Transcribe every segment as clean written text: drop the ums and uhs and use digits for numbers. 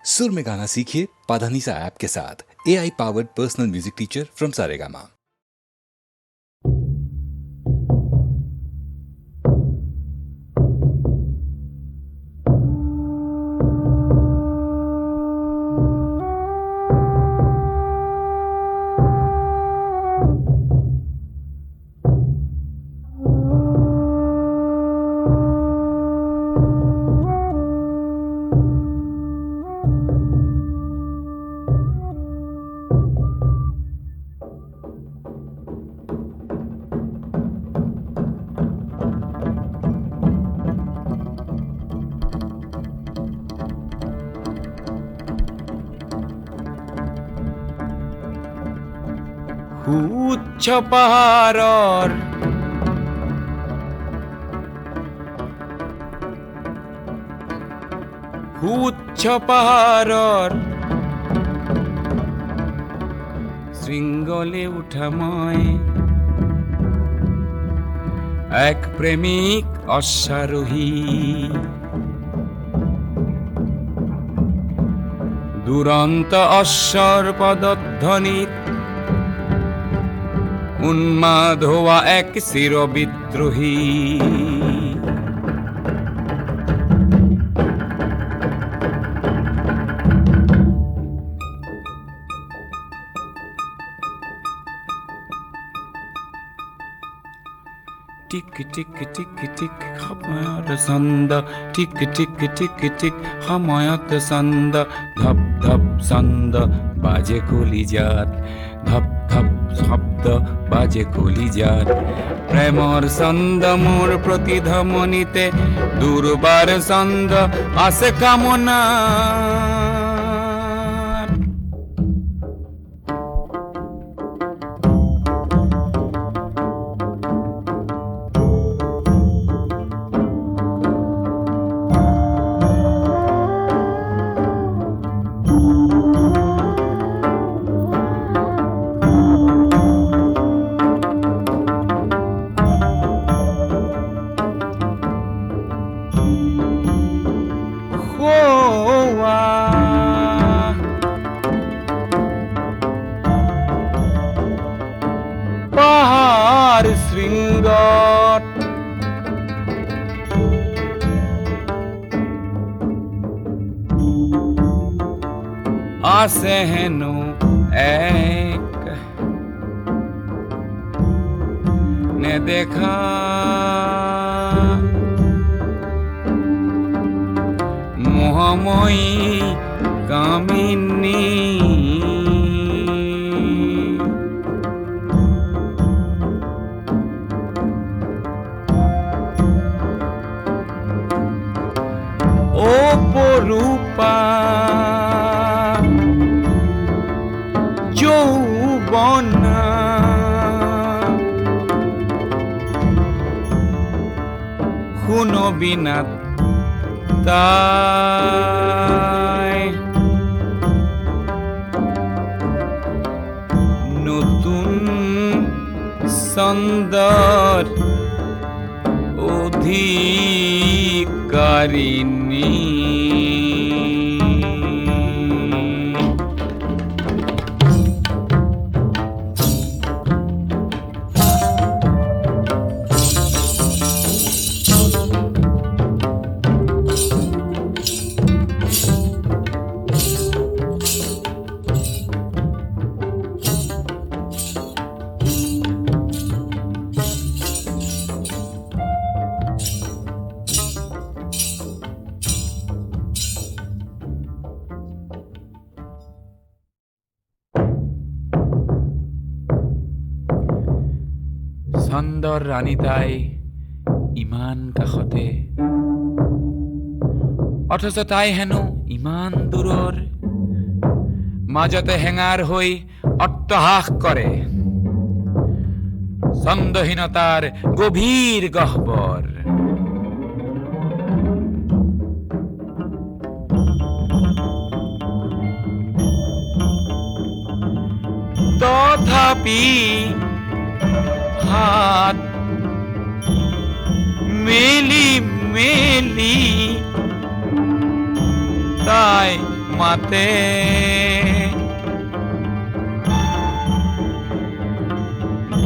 सुर में गाना सीखिए पाधानीसा ऐप के साथ। AI powered personal music teacher from Saregama. উচ্চ পাহাৰৰ শৃংগলে উঠা মই এক প্ৰেমিক অশ্বাৰোহী। দুৰন্ত অশ্বৰ পদধ্বনিত উন্মাদ হওয়া এক চিরবিদ্রোহী। টিক টিক টিক টিক সময়ত ছন্দ, টিক টিক টিক টিক সময়ত ছন্দ, ধপ ধপ ছন্দ বাজে কলিজাত, ধপ ধপ শব্দ বাজে কলিজাত। প্রেমর ছন্দ মোর প্রতিধমনিতে, দুর্বার ছন্দ আছে কামনা। পাহাড় শৃঙ্গত আছে হেনো এক নেদেখা মোহময়ী কামিনী। অপরূপা যৌবনা শুনো বিনাত তাই নতুন ছন্দৰ অধিকাৰিণী। ছন্দৰ ৰাণী তাই ইমান কাষতে, অথচ তাই হেনো ইমান দূৰৰ। মাজতে হেঙাৰ হৈ অট্টহাস কৰে ছন্দহীনতাৰ গভীৰ গহ্বৰ। তথাপি হাত মেলি মেলি তাই মাতে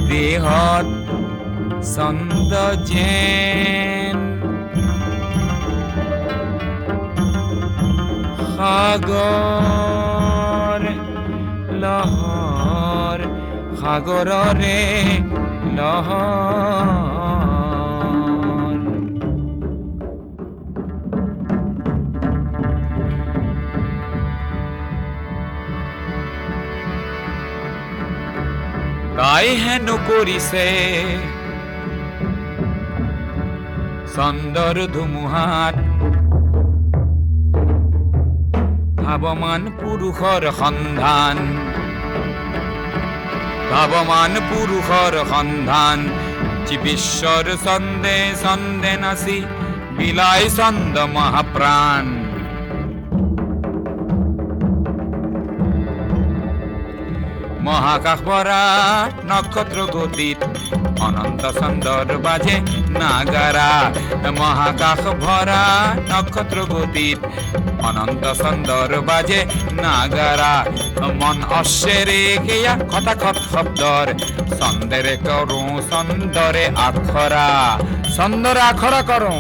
দেহত ছন্দ যেন সাগৰ লহৰ সাগৰৰে লহৰ তাই হেনো কৰিছে চন্দৰ ধুমুহাত ভাৱমান পুৰুষৰ সন্ধান ভাৱমান পুৰুষৰ সন্ধান বিশ্বৰ ছন্দে ছন্দে নাচি বিলাই ছন্দ মহাপ্ৰাণ মহাকাশ ভরা নক্ষত্র গতিত অনন্ত ছন্দর বাজে নাগারা মহাকাশ ভরা নক্ষত্র গতিত অনন্ত ছন্দর বাজে নাগারা মন অশ্বেরে কেয়া খটাখট শব্দর ছন্দেৰে কৰো ছন্দৰে আখৰা ছন্দৰে আখৰা কৰো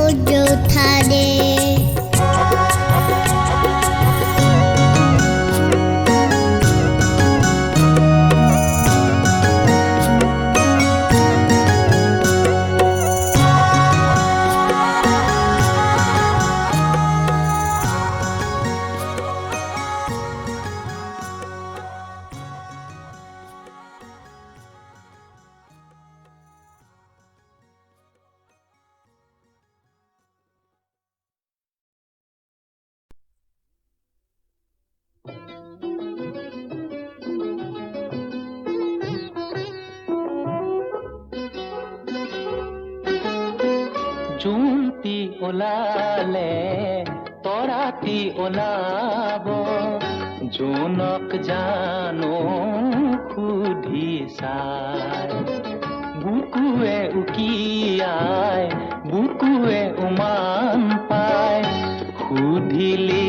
Would ধাৰে। জুনতি ওলালে তৰাতি ওলাব, জোনক জানো সুধি চাই। বুকুৱে উকিয়াই বুকুৱে উমান পায়, সুধিলি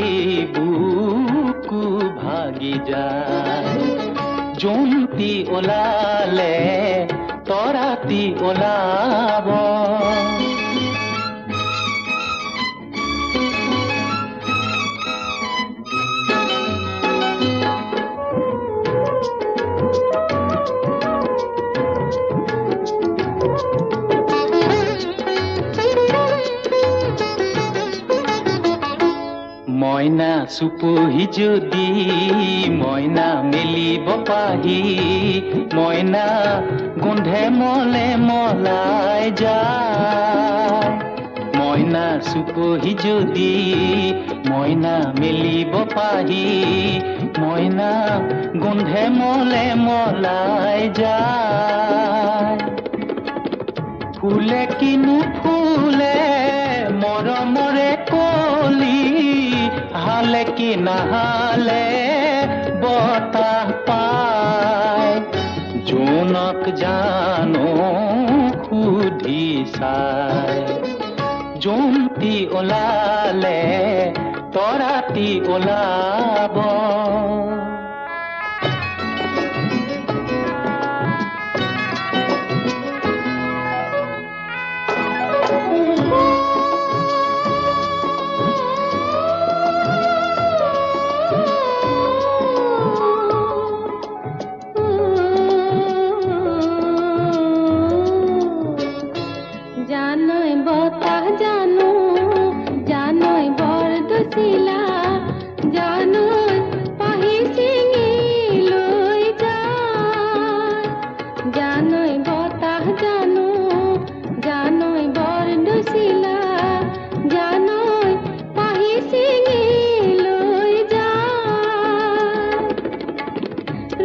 বুকু ভাগি যায়। জুনতি ওলালে তৰাতি ওলাব। মইনা চুপহি যদি মইনা মেলিব পাহি, মইনা গোন্ধে মলে মলাই যায়। মইনা চুপহি যদি মইনা মেলিব পাহি, মইনা গোন্ধে মলে মলাই যায়। ফুলে কিনো ফুলে মৰমৰে কলি, হালে কি নাহালে বতাহ পায়। জোনক জানো সুধি চাই। জোনতি ওলালে তৰাতি ওলাব। জানই বতাহ জানো, জানই বৰদচিলা, জানই পাহি চিঙি লৈ যায়। জানই বতাহ জানো, জানই বৰদচিলা, জানই পাহি চিঙি লৈ যায়।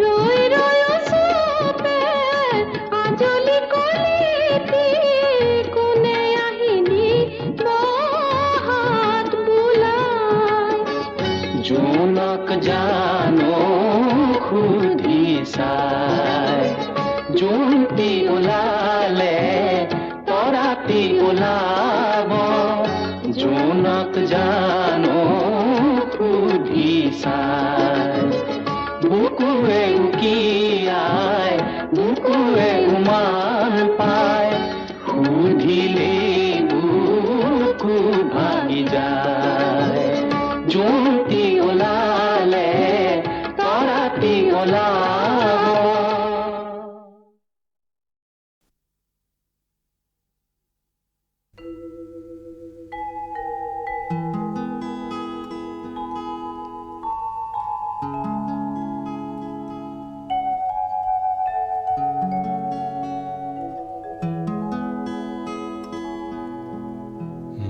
ৰৈ ৰৈ চুপে আজলি কলিতি, কোনে আহিনি হাত বুলাই। জোনক জানো সুধি চাই। জোনতি ওলালে তৰাতি ওলাব। জোনক জানো সুধি চাই। বুকুৱে উকিয়াই বুকুৱে উমান পায়, সুধিলে বুকু ভাগি যায়। জোনতি ওলালে তৰাতি ওলাব।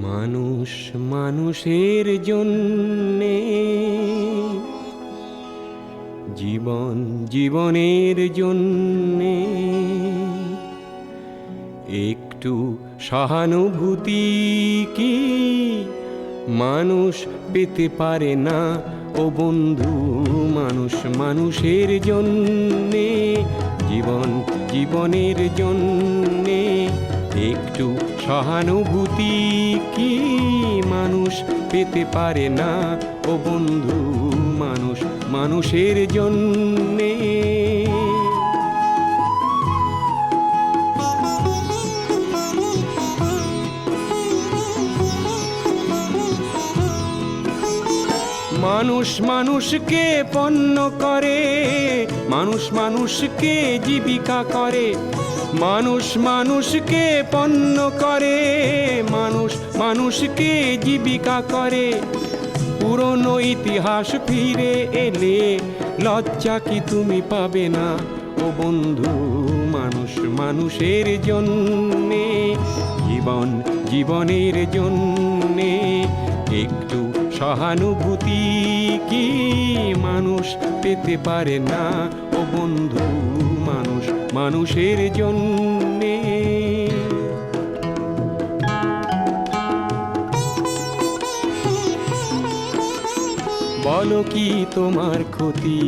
মানুষ মানুষের জন্যে, জীবন জীবনের জন্যে, একটু সহানুভূতি কি মানুষ পেতে পারে না ও বন্ধু? মানুষ মানুষের জন্যে, জীবন জীবনের জন্যে, একটু সহানুভূতি কি মানুষ পেতে পারে না ও বন্ধু? মানুষ মানুষের জন্যে। মানুষ মানুষকে পণ্য করে, মানুষ মানুষকে জীবিকা করে, মানুষ মানুষকে পণ্য করে, মানুষ মানুষকে জীবিকা করে। পুরনো ইতিহাস ফিরে এলে লজ্জা কি তুমি পাবে না ও বন্ধু? মানুষ মানুষের জন্যে, জীবন জীবনের জন্যে একটু সহানুভূতি কি মানুষ পেতে পারে না ও বন্ধু? মানুষ মানুষের জন্যে। বলো কি তোমার ক্ষতি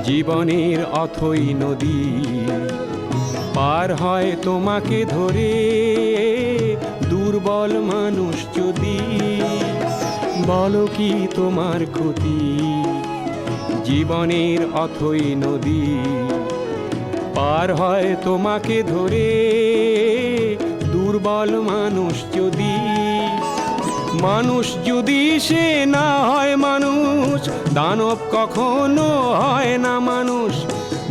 জীবনের অথই নদী পার হয় তোমাকে ধরে দুর্বল মানুষ যদি? বলো কি তোমার ক্ষতি জীবনের অথই নদী পার হয় তোমাকে ধরে দুর্বল মানুষ যদি? মানুষ যদি সে না হয় মানুষ, দানব কখনো হয় না মানুষ।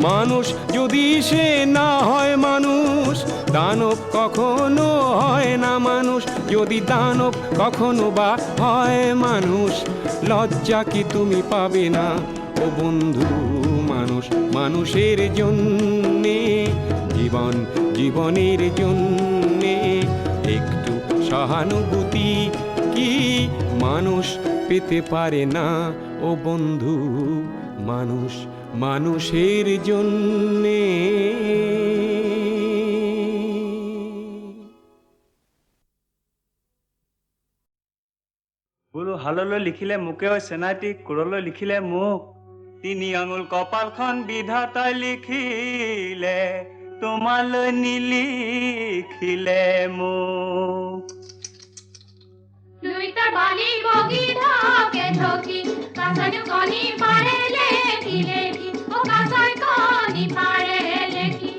মানুষ যদি সে না হয় মানুষ, দানব কখনো হয় না মানুষ। যদি দানব কখনো বা হয় মানুষ, লজ্জা কি তুমি পাবে না ও বন্ধু? মানুষ মানুষের জন্যে, জীবন জীবনের জন্যে একটু সহানুভূতি কি মানুষ পেতে পারে না ও বন্ধু? মানুষ মানুষের জন্যে। বোলো হাললৈ লিখিলে মোকে ঐ চেনাইটি, কোৰলৈ লিখিলে মোক। তিনি আঙুল কপালখন বিধাতাই লিখিলে, তোমালৈ নিলিখিলে মোক। দুইটা বালি বগি ঢকে ঢকি কাছাই কণী পাৰে লেখি লেখি ও কাছাই কণী পাৰে লেখি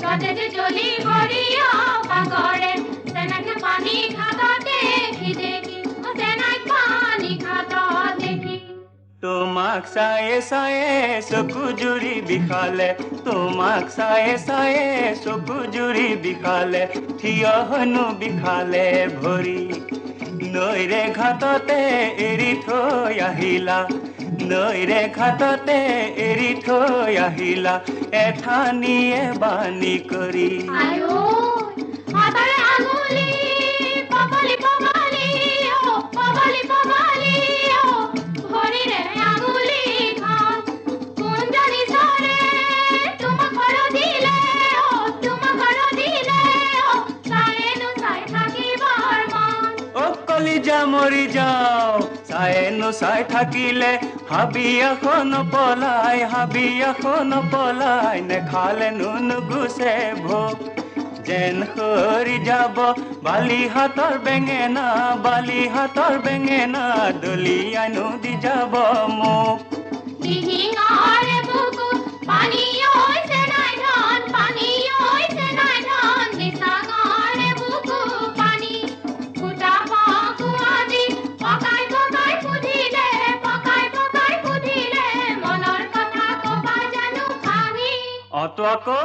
গজে যে জলি গড়িয়া পাগৰে তেনেকে পানী খাতা দেখি দেখি ও তেনেক পানী খাতা দেখি। তোমাক চায়ে চায়ে চকু জুৰি বিষালে, তোমাক চায়ে চায়ে চকু জুৰি বিষালে, থিয় হনো বিষালে ভৰি। নৈৰে ঘাটতে এৰি থৈ আহিলা, নৈৰে ঘাটতে এৰি থৈ আহিলা, এঠানিয়ে বাণী কৰি। আয়ো হাতাৰে আঙুলি পবালি পবালি ও পবালি পবালি ও ভৰিৰে আঙুলি খান কুঞ্জনি সৰে তোমাক ঘৰ দিলে ও তোমাক ঘৰ দিলে ও চায়েনো চাই থাকিবৰ মন। ও কলিজা মৰি যাওঁ চায়েনো চাই থাকিলে, হাবি এখন পলাই হাবি এখন পলাই, নেখালে নুগুচে ভোক। যেন সৰি যাব বালি হাতৰ বেঙেনা, বালি হাতৰ বেঙেনা, দলিয়াই নদী যাব মোক। দিহিঙৰে বুকু পানী হৈছে নাই ধন, পানী হৈছে নাই ধন, দিচাঙৰে বুকু পানী। ফুটা পকুৱাদি পকাই পকাই সুধিলে, পকাই পকাই সুধিলে, মনৰ কথা কবা জানো ভাবি। অত আকৌ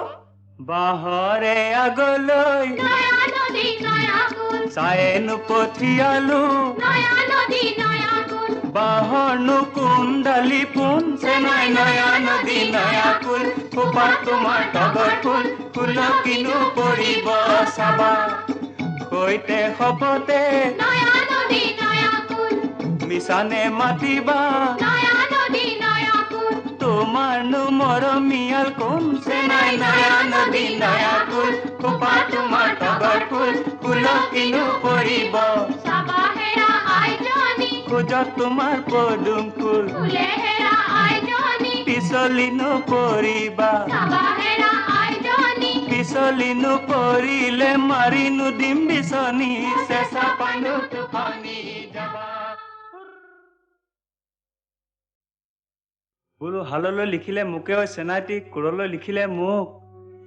বাঁহৰে আগলৈ নয়া নদী নয়া কুল, চায়েনো পঠিয়ালো, নয়া নদী নয়া কুল, বাঁহৰনো কুণ্ডালি পোন চেনাই। নয়া নদী নয়া কুল, খোপা তোমাৰ তগৰ ফুল, ফুল কিনো পৰিব চাবা, সৈতে শপতে নয়া নদী নয়া কুল, মিছানে মাতিবা। নয়া নদী নয়া কুল, তোমাৰনো মৰমীয়াল কোন চেনাই। নয়া নদী নয়া কুল, খোপা তোমাৰ তগৰ ফুল, ফুল কিনো পৰিব চাবা হেৰা আইজনী, খোজত তোমাৰ পদুম ফুল, ফুলে হেৰা আইজনী, পিছলিনো পৰিবা। চাবা হেৰা আইজনী, পিছলিনো পৰিলে মাৰিনো দিম বিচনী, চেঁচা পানো টোপনি যাবা। বোলো হাললৈ লিখিলে মোকে ঐ চেনাইটি, কোৰলৈ লিখিলে মোক।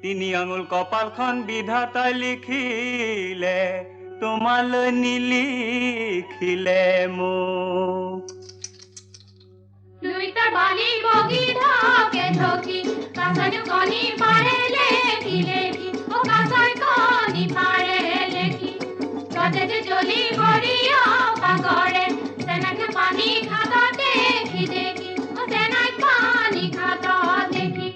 তিনি আঙুল কপালখন বিধাতাই লিখিলে, তোমালৈ নিলিখিলে মোক। তোমাৰ বালি বগী ঢকে ঢকি কাছাইটো কণী পাৰে লেখি লেখি অ কাছাই কণী পাৰে লেখি গতে যে জ্বলি গৰিয়া পাগৰে তেনেকে পানী খাতা দেখি দেখি অ তেনেক পানী খাতা দেখি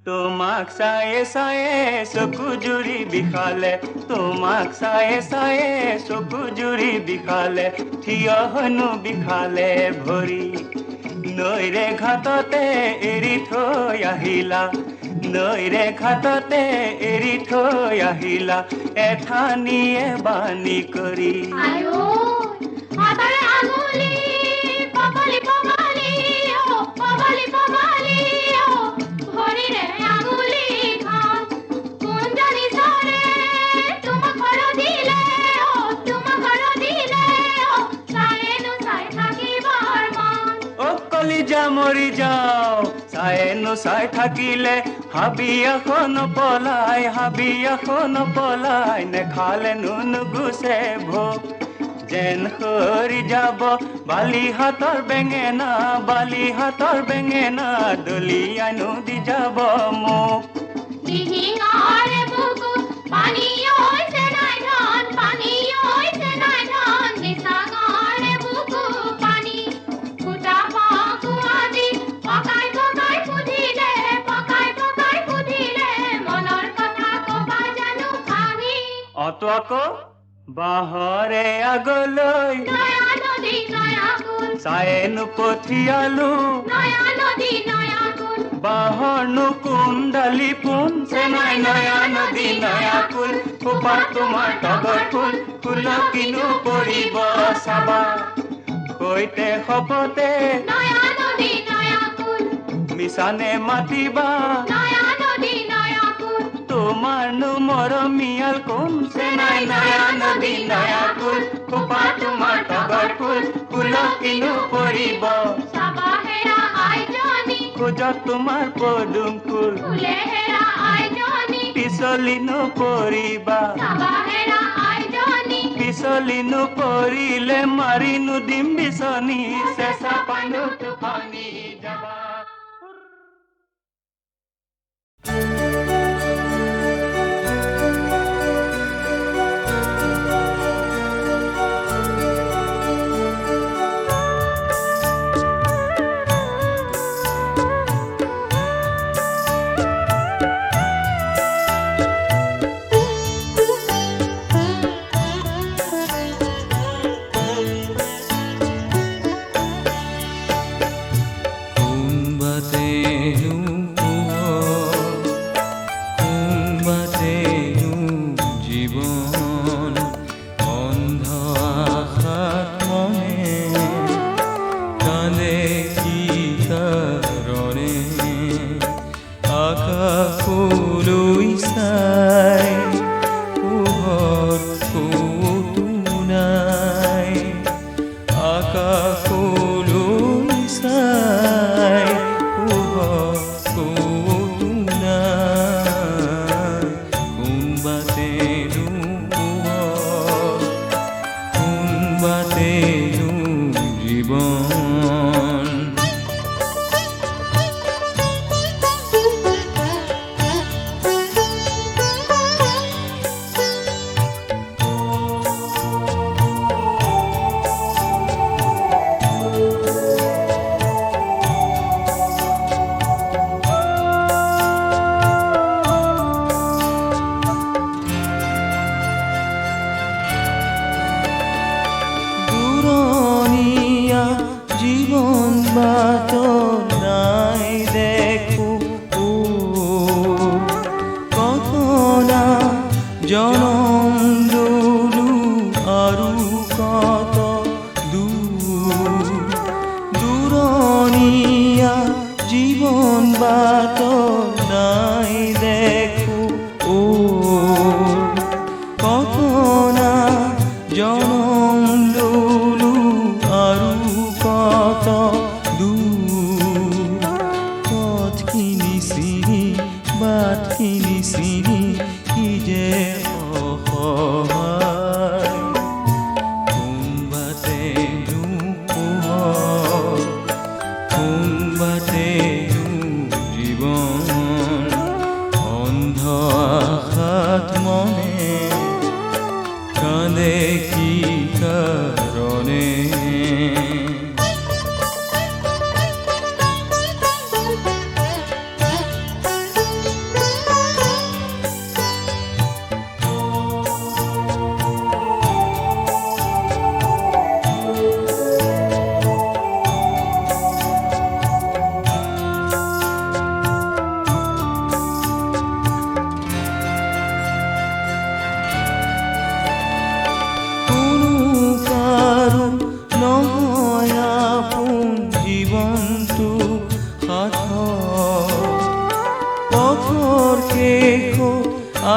তোমাক চায়ে চায়ে চকু জুৰি বিষালে তোমাক চায়ে চায়ে চকু জুৰি বিষালে থিয় হনো বিষালে ভৰি নৈৰে ঘাটতে এৰি থৈ আহিলা নৈৰে ঘাটতে এৰি থৈ আহিলা এঠানিয়ে বাণী কৰি আয়ো হাতাৰে আঙুলি পবালি পবালি অ পবালি পবালি অ ভৰিৰে আঙুলি খান কোনজনী চৰে তোমাক ঘৰ দিলে অ তোমাক ঘৰ দিলে অ চায়েনো চাই থাকিবৰ মন অ কলিজা মৰি যাও চায়েনো চাই থাকিলে হাবি এখন পলাই নেখালে নুন গুছে ভোগ যেন সৰি যাব বালি হাতৰ বেঙেনা দলিয়াই নদী যাব মোক দিহিঙৰে বুকু পানী হৈছে নাই ধন পানী হৈছে নাই ধন দিচাঙৰে বুকু পানী ফুটা পাকু আজি পকাই পকাই সুধিলে মনৰ কথা কবা জানো আমি অত আকৌ বাঁহৰে আগলৈ নয়া নদী নয়া কুল চায়েনো পঠিয়ালো নয়া নদী নয়া কুল বাঁহৰনো কুণ্ডালি পোনছে নাই নয়া নদী নয়া কুল খোপাত তোমাৰ তগৰ ফুল কিনো পৰিব চাবা সৈতে শপতে নয়া নদী নয়া কুল মিছানে মাতিবা নয়া নদী নয়া কুল তোমাৰনো মৰমীয়াল কোনছে নাই নয়া নদী নয়া কুল খোপাত তোমাৰ তগৰ ফুল কিনো পৰিব চাবা হেৰা আইজনী খোজত তোমাৰ পদুম ফুল ফুলে হেৰা আইজনী পিছলিনো পৰিবা চাবা হেৰা আইজনী পিছলিনো পৰিলে মাৰিনো দিম বিচনী চেঁচা পানো টোপনি যাবা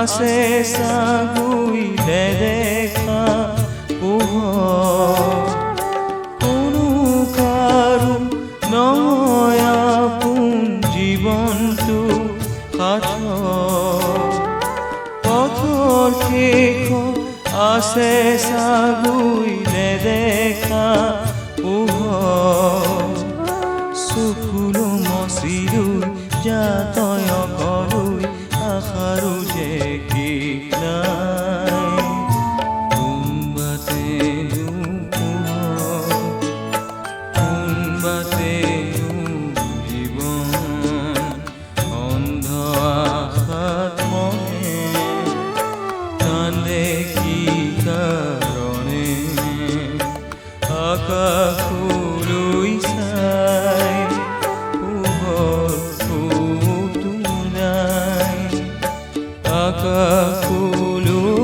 আছে চাগুই নেদেখা পোহৰ কোনো কাৰো নহয় আপোন জীৱনটো পথৰ শেষত আছে চাগুই নেদেখা পোহৰ চকুলো মচিলৈ যাতয় কৰৈ আশাৰো যে ঠিক নাই কোনবাতেনো পোহৰ কোনবাতেনো জীৱন অন্ধ আশাত মনে কান্দে কি কাৰণে আকাশলৈ চাই পোহৰ ফুটো নাই আকাশলৈ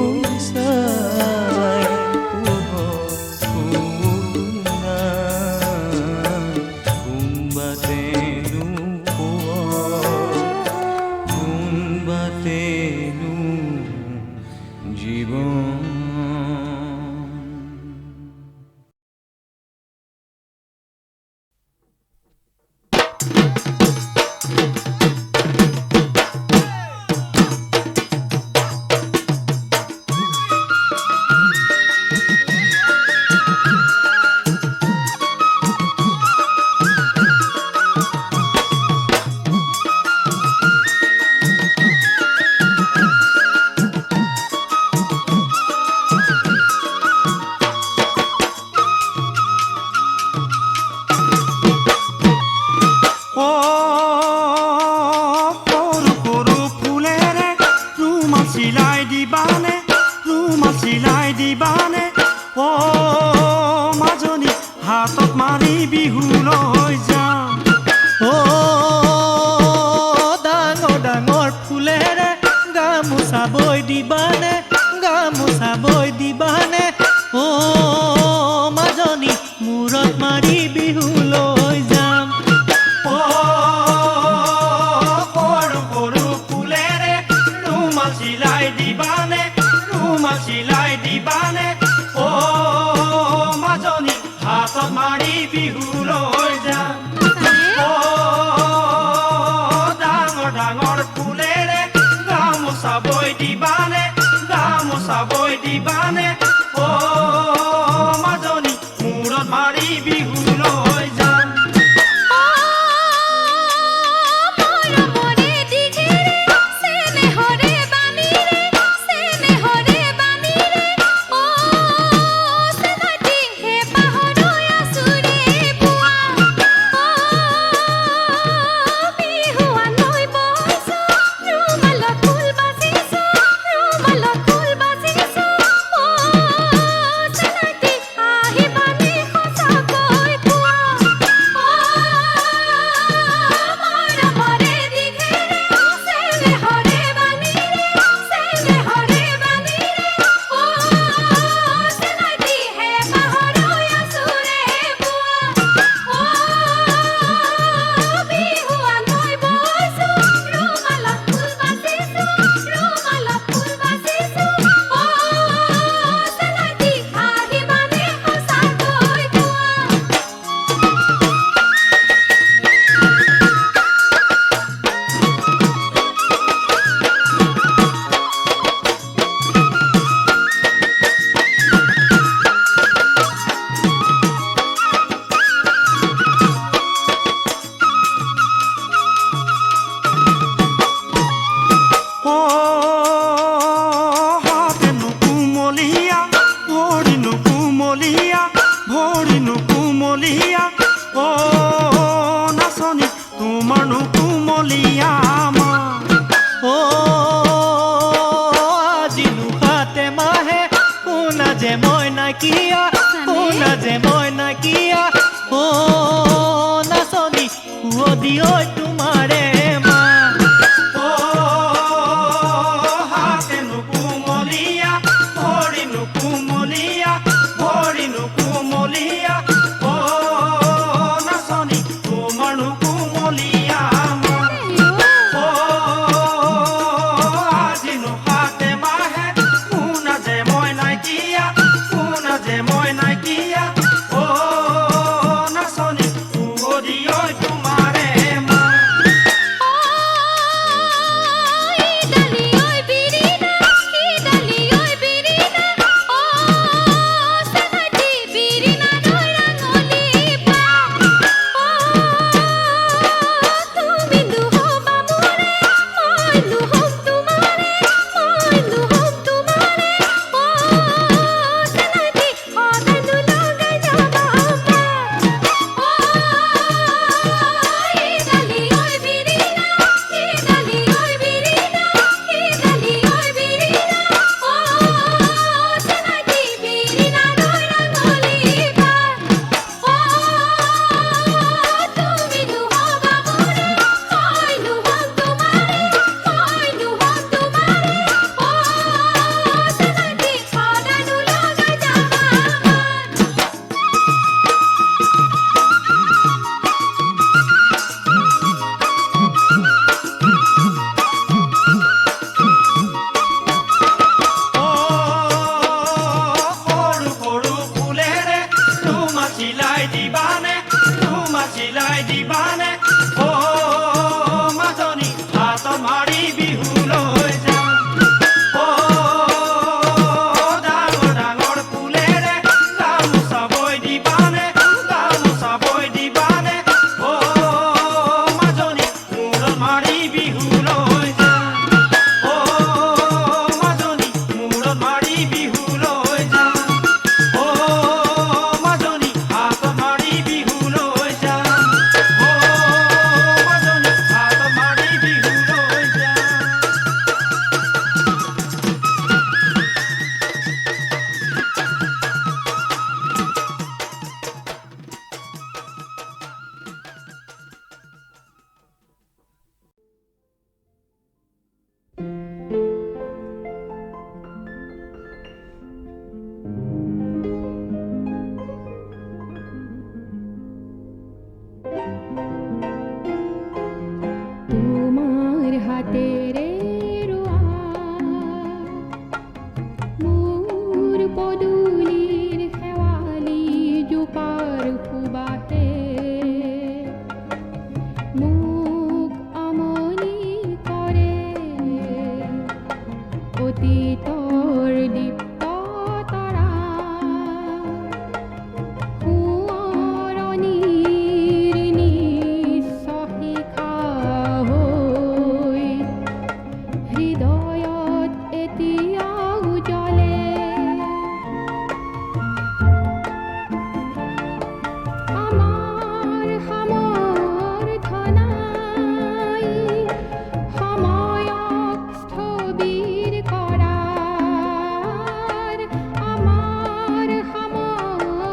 চাই পোহৰ ফুটো নাই কোনবাতেনো পোহৰ কোনবাতেনো জীৱন হাতত মাৰি বিহুলৈ যাম ডাঙৰ ডাঙৰ ফুলেৰে গামোচা বৈ দিবানে গামোচা বৈ দিবানে মাজনী মূৰত মাৰি বিহুলৈ যাম সৰু সৰু ফুলেৰে ৰুমাল চিলাই দিবানে ৰুমাল চিলাই দিবানে মাজনী হাতত মাৰি বিহুলৈ যাম ডাঙৰ ডাঙৰ ফুলেৰে গামোচা বৈ দিবানে গামোচা বৈ দিবানে মাজনী মূৰত মাৰি বিহুলৈ যাম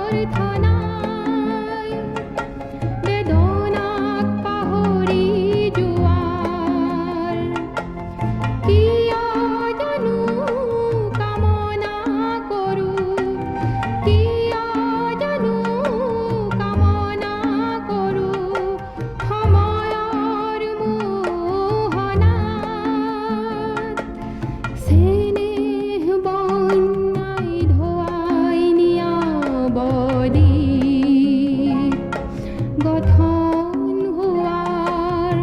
অৰ্থনাই বেদনাক পাহৰি যোৱাৰ কিয় জানো কামনা কৰোঁ কিয় জানো কামনা কৰোঁ সময়ৰ মোহনাত চেনেহ বন্যাই ধোৱাই নিয়া বদি গঠন হোৱাৰ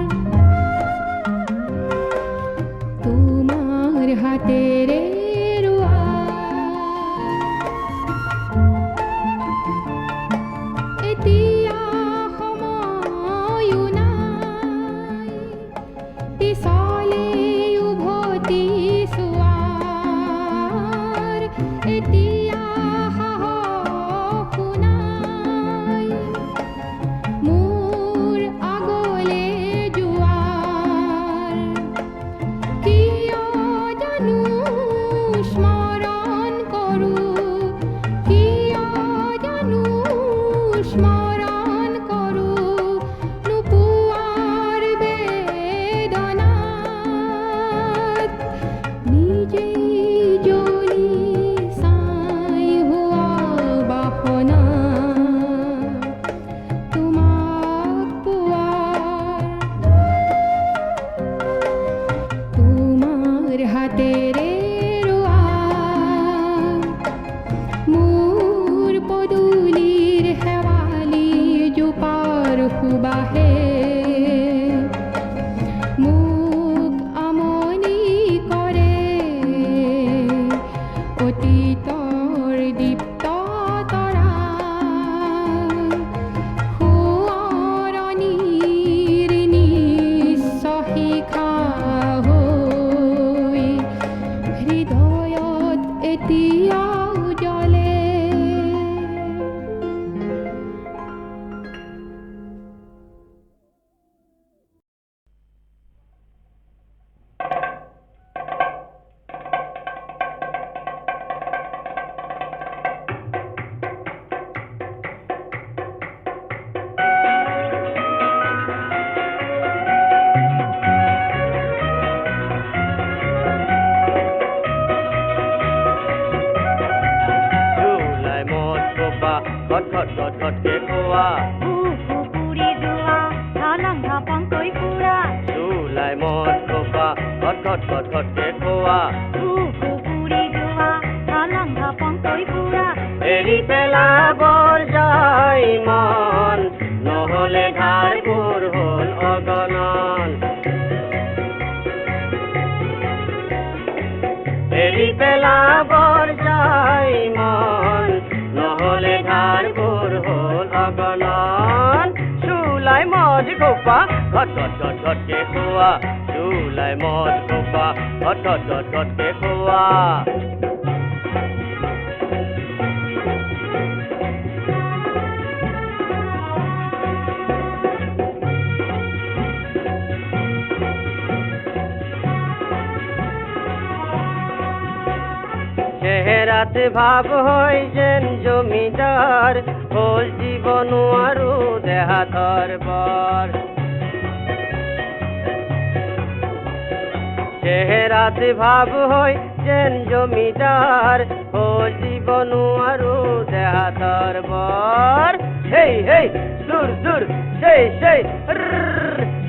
তোমাৰ হাতেৰে ৰোৱা এতিয়া সময়ো নাই পিছলে উভতি চোৱাৰ এতিয়া সাহসো নাই মোৰ আগলে যোৱাৰ কিয় জানো স্মৰণ কৰোঁ কিয় জানো স্মৰণ কৰোঁ নোপোৱাৰ বেদনাত নিজেই জ্বলি ছাই হোৱা বাসনা তোমাক পোৱাৰ তোমাৰ হাতেৰে ৰোৱা মোৰ পদূলিৰ শেৱালি জোপাৰ সুবাসে মোক আমনি কৰে অতীতৰ দীপ্ত তৰা সোঁৱৰণিৰ নিঃশ্বাসিখা হৈ হৃদয়ত এতিয়াও জ্বলে জুলাই মদ খোপা ঘট ঘট ঘট ঘটকে খোৱা পুৰি যোৱা ধালং ধাপং কৈ ফুৰা জুলাই মদ খোপা ঘট ঘট ঘট ঘটকে খোৱা পুৰি যোৱা ধালং ধাপং কৈ ফুৰা এৰি পেলাবৰ যায় মন নহলে ঘাৰবোৰ হ'ল অগণন এৰি পেলাবৰ যায় মন নহলে ঘাৰবোৰ হ'ল অগণন চুলাই মদ খোপা ঘট ঘট ঘট ঘটকে খোৱা চুলাই মদ খোপা ঘট ঘট ঘট ঘটকে খোৱা চেহেৰাত ভাৱ হয় যেন জমিদাৰ হ'ল জীৱন আৰু দেহাতৰ বৰ চেহেৰাত ভাৱ হয় যেন জমিদাৰ হ'ল জীৱন আৰু দেহাতৰ বৰ হেই হেই দূৰ দূৰ সেই সেই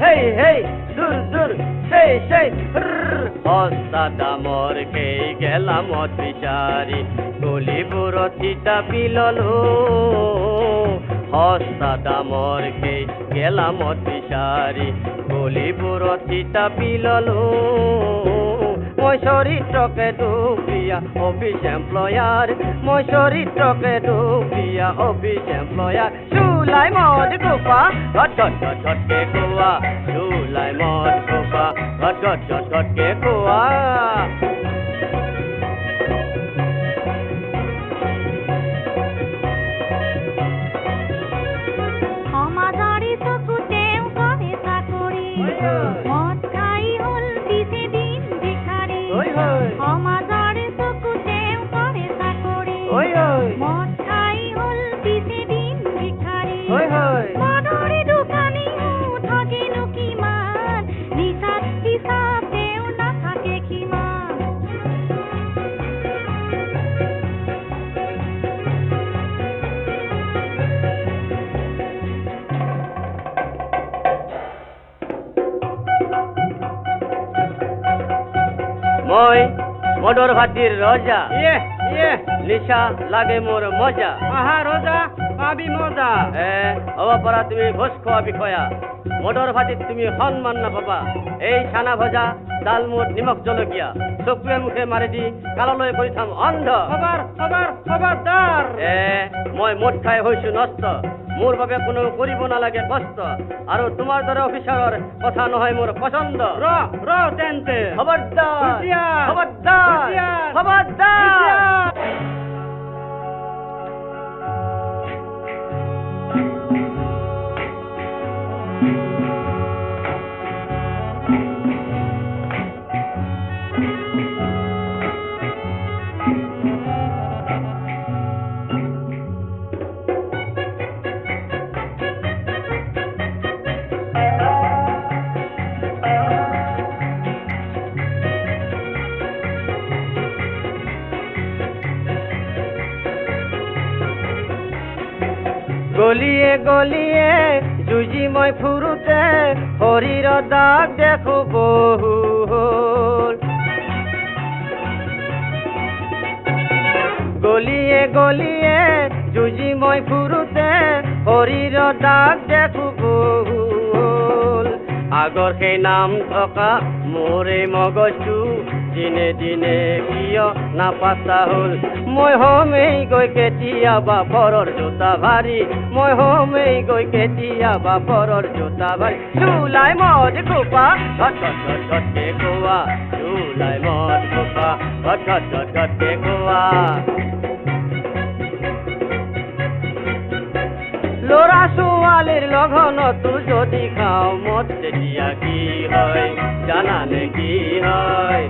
হেই হেই দূৰ দূৰ সেই সেই সস্তা দামৰ সেই গেলামত বিচাৰি গলিবোৰত থিতাপি ললো সস্তা দামৰ সেই গেলামত বিচাৰি গলিবোৰত থিতাপি ললো মই চৰিত্ৰকে দুখ দিয়া অফিচ এমপ্লয়াৰ মই চৰিত্ৰকে দুখ দিয়া অফিচ এমপ্লয়াৰ চুলাই মদ খোপা ঘট ঘট ঘট ঘটকে খোৱা চুলাই মদ খোপা ঘট ঘট ঘট ঘটকে খোৱা সমাজৰ চকুতে কৰে চাকৰি মদ খাই হ'ল দিছে দিন ভিখাৰী সমাজৰ চকুতে কৰে চাকৰি মদ খাই হ'ল মদর ভাতির রজা ইয়ে ইয়ে নিশা লাগে মোর মজা আহা রোজা পাবি মজা হওয়া পরা তুমি ঘোষ খোয়া বিষয়া মদর ভাতির তুমি সন্মান না পাবা এই ছানা ভজা ডালমুট নিমখ জলকীয়া চকুৱে মুখে মাৰি দি কাললৈ কৰি থাম অন্ধ খবৰ খবৰ খবৰদাৰ মই মদ খাই হৈছো নষ্ট মোৰ বাবে কোনো কৰিব নালাগে কষ্ট আৰু তোমাৰ দৰে অফিচাৰৰ কথা নহয় মোৰ পচন্দ ৰ তেন্তে খবৰদাৰ হুঁচিয়াৰ! খবৰদাৰ হুঁচিয়াৰ! খবৰদাৰ গলিয়ে গলিয়ে যুঁজি মই ফুৰোতে শৰীৰৰ দাগ দেখো বহু হ'ল গলিয়ে গলিয়ে যুঁজি মই ফুৰোতে শৰীৰৰ দাগ দেখো বহু হ'ল আগৰ সেই নাম থকা মোৰ এই মগজটো দিনে দিনে কিয় নাপাতা হ'ল মই হমেই গৈ কেতিয়াবা পৰৰ জোতা ভাৰী মই হমেই গৈ কেতিয়াবা পৰৰ জোতা ভাৰী চুলাই মদ খোপা ঘট ঘট ঘট ঘটকে কোৱা চুলাই মদ খোপা ঘট ঘট ঘট ঘটকে কোৱা ল'ৰা ছোৱালীৰ লগনতো যদি খাওঁ মদ তেতিয়া কি হয় জানানে কি হয়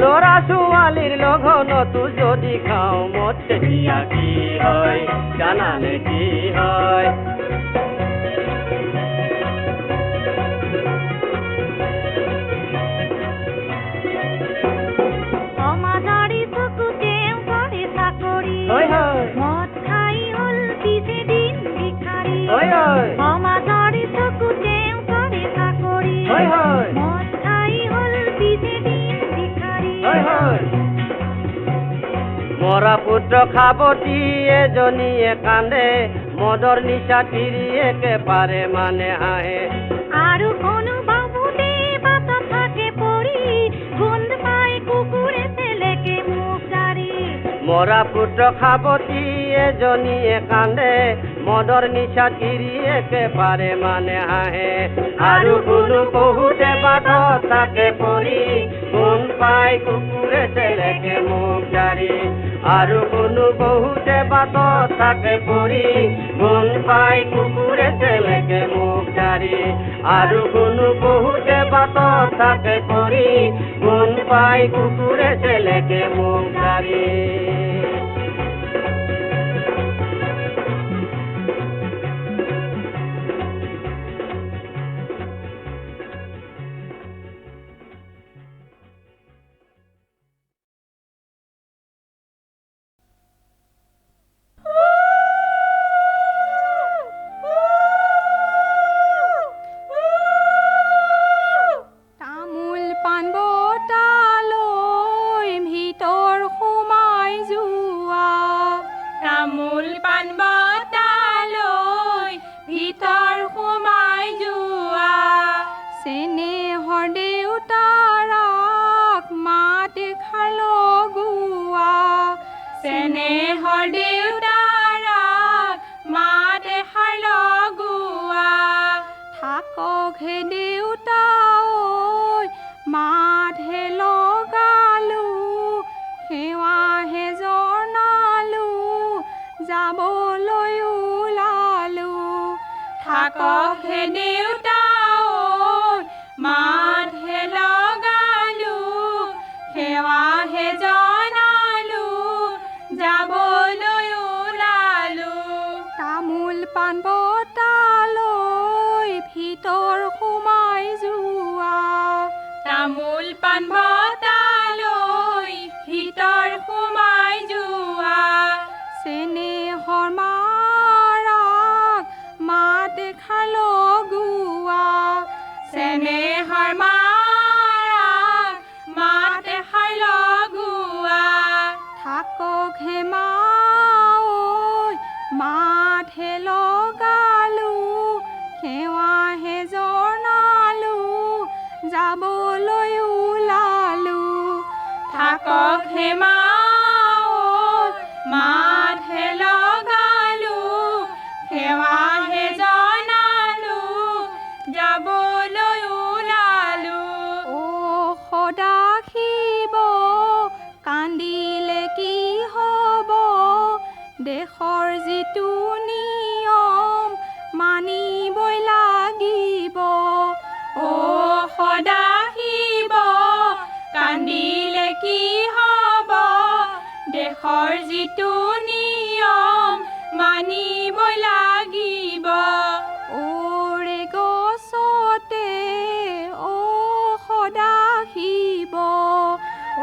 ল'ৰা ছোৱালীৰ লগনতো যদি খাওঁ মদ তেতিয়া কি হয় জানানে কি হয় সমাজৰি চকুতে কৰে চাকৰি হয় হয় মদ খাই হ'ল পিছে দিন ভিখাৰী হয় হয় সমাজৰি চকুতে কৰে চাকৰি হয় হয় মদ খাই হ'ল পিছে দিন ভিখাৰী হয় হয় মৰা পুত্ৰ খাবতি এজনীয়ে কান্দে মদৰ নিচা তিৰিয়েকে পাৰে মানে হাঁহে আৰু কোনো বাবুতে বাটা থাকে পৰি গোন্ধ পাই কুকুৰে চেলেকে মুখ জাৰি মৰা পুত্ৰ খাবতি এজনীয়ে কান্দে মদৰ নিচা তিৰিয়েকে পাৰে মানে হাঁহে আৰু কোনো বহুতে বাটত থাকে পৰি গোন্ধ পাই কুকুৰে চেলেকে মুখ জাৰি আৰু কোনো বহুতে বাটত থাকে পৰি গোন্ধ পাই কুকুৰে চেলেকে মুখ জাৰি আৰু কোনো বহুতে বাটত থাকে পৰি গোন্ধ পাই কুকুৰে চেলেকে মুখ জাৰি তামোল পাণ বটালৈ ভিতৰ সোমাই যোৱা তামোল পাণ বটালৈ ভিতৰ সোমাই যোৱা চেনেহৰ দেউতাৰাক মাত এষাৰ লগোৱা চেনেহৰ দেউতাৰাক মাত এষাৰ লগোৱা থাকক হে দেউতা ঐ মাতহে লগালো সেৱাহে জনালো যাবলৈ ওলালো থাকক হে দেউতা ঐ মাতহে লগালো সেৱাহে জনালো যাবলৈ ওলালো তামোল পাণ বটালৈ ভিতৰ সোমাই যোৱা তামোল পাণ বটালৈ ভিতৰ সোমাই যোৱা চেনেহৰ মাৰাক মাত এষাৰ লগোৱা চেনেহৰ মাৰাক মাত এষাৰ লগোৱা মাঠে লগালো সেৱাহে জনালো যাবলৈ ওলালো থাকক হে মাত মাঠে লগালো সেৱাহে জনালো যাবলৈ ওলালো ও সদা শিৱ কান্দিলে কি হ'ব দেশৰ যিটো নিয়ম মানিবই লাগিব ও সদা শিৱ কান্দিলে কি হ'ব দেশৰ যিটো নিয়ম মানিবই লাগিব ওৰে গছতে ও সদা শিৱ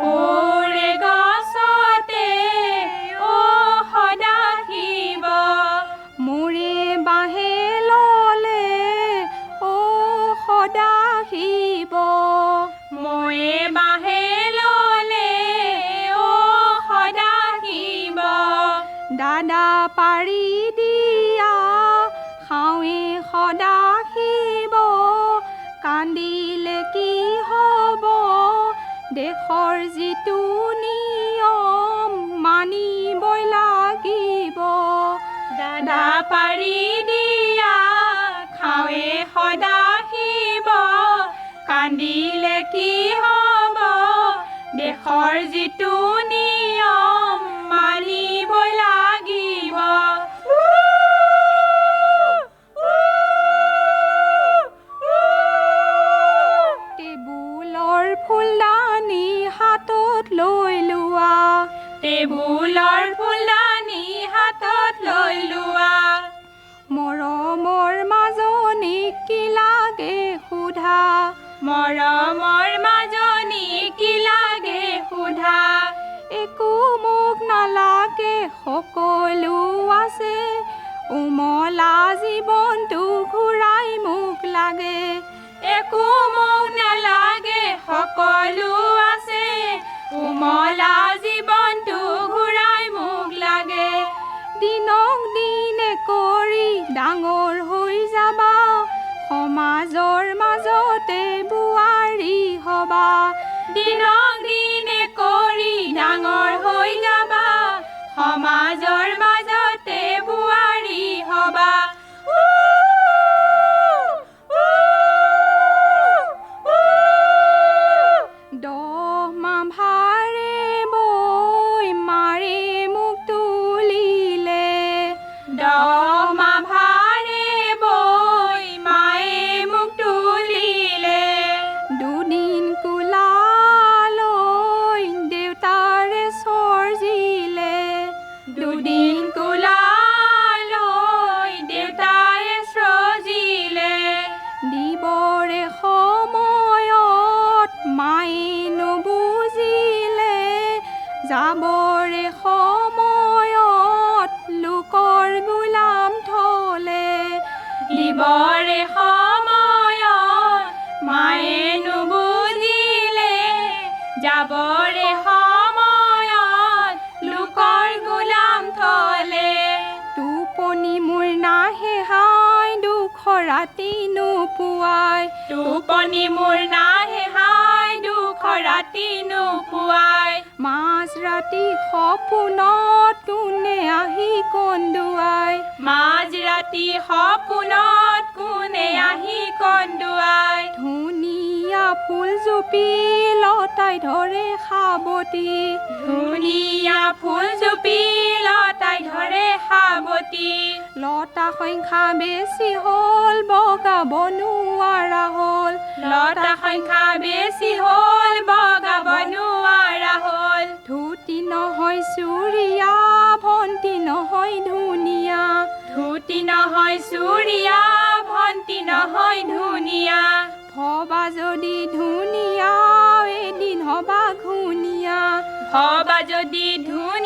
ওৰে গছতে ও সদা শিৱ মোৰে বাঁহে ললে ও সদা শিৱ ময়ে বাঁহে ললে ও সদা শিৱ দাদা পাৰি দিয়া খাওঁৱে সদা শিৱ কান্দিলে কি হ'ব দেশৰ যিটো নিয়ম মানিবই লাগিব দাদা পাৰি দিয়া খাওঁৱে সদা শিৱ কান্দিলে কি হ'ব দেশৰ যিটো নিয়ম মানিবই লাগিব টেবুলৰ ফুলদানি হাতত লৈ লোৱা টেবুলৰ ফুলদানি হাতত লৈ লোৱা মৰমৰ মাজনীক কি লাগে সোধা মৰমৰ মাজনীক কি লাগে সোধা একো মোক নালাগে সকলো আছে উমলা জীৱনটো ঘূৰাই মোক লাগে একো মোক নালাগে সকলো আছে উমলা জীৱনটো ঘূৰাই মোক লাগে দিনক দিনে কৰি ডাঙৰ হৈ যাবা সমাজৰ মাজতে বোৱাৰী হবা দিনক দিনে কৰি ডাঙৰ হৈ যাবা সমাজৰ মাজতে বোৱাৰী হবা দহমাহ ভাৰে বৈ মাৰে মোক তুলিলে দহমাহ ভাৰে বৈ মায়ে মোক তুলিলে দুদিন কোলালৈ দেউতাৰে চৰ্জিলে দুদিন কোলালৈ দেউতাৰে চৰ্জিলে দিবৰে সময়ত মায়ে নুবুজিলে যাবৰে সময়ত লোকৰ গোলাম থলে দিবৰে সময়ত মায়ে নুবুজিলে যাবৰে সময়ত লোকৰ গোলাম থলে টোপনি মোৰ নাহে হাই দুখ ৰাতি নোপোৱাই টোপনি মোৰ নাহে হাই দুখ ৰাতি নোপোৱাই মাজ ৰাতি সপোনত কোনে আহি কন্দুৱাই মাজ ৰাতি সপোনত কোনে আহি কন্দুৱাই ধুনীয়া ফুলজুপি লতাই ধৰে সাৱটি ধুনীয়া ফুলজুপি লতাই ধৰে সাৱটি লতা সংখ্যা বেছি হ'ল বগাব নোৱাৰা হ'ল লতা সংখ্যা বেছি হ'ল বগাব নোৱাৰা হ'ল ধুতি নহয় চুৰিয়া ভণ্টি নহয় ধুনীয়া ধুতি নহয় চুৰিয়া ভণ্টি নহয় ধুনীয়া ভবা যদি ধুনীয়া এদিন হবা ঘূণীয়া হবা যদি ধুনীয়া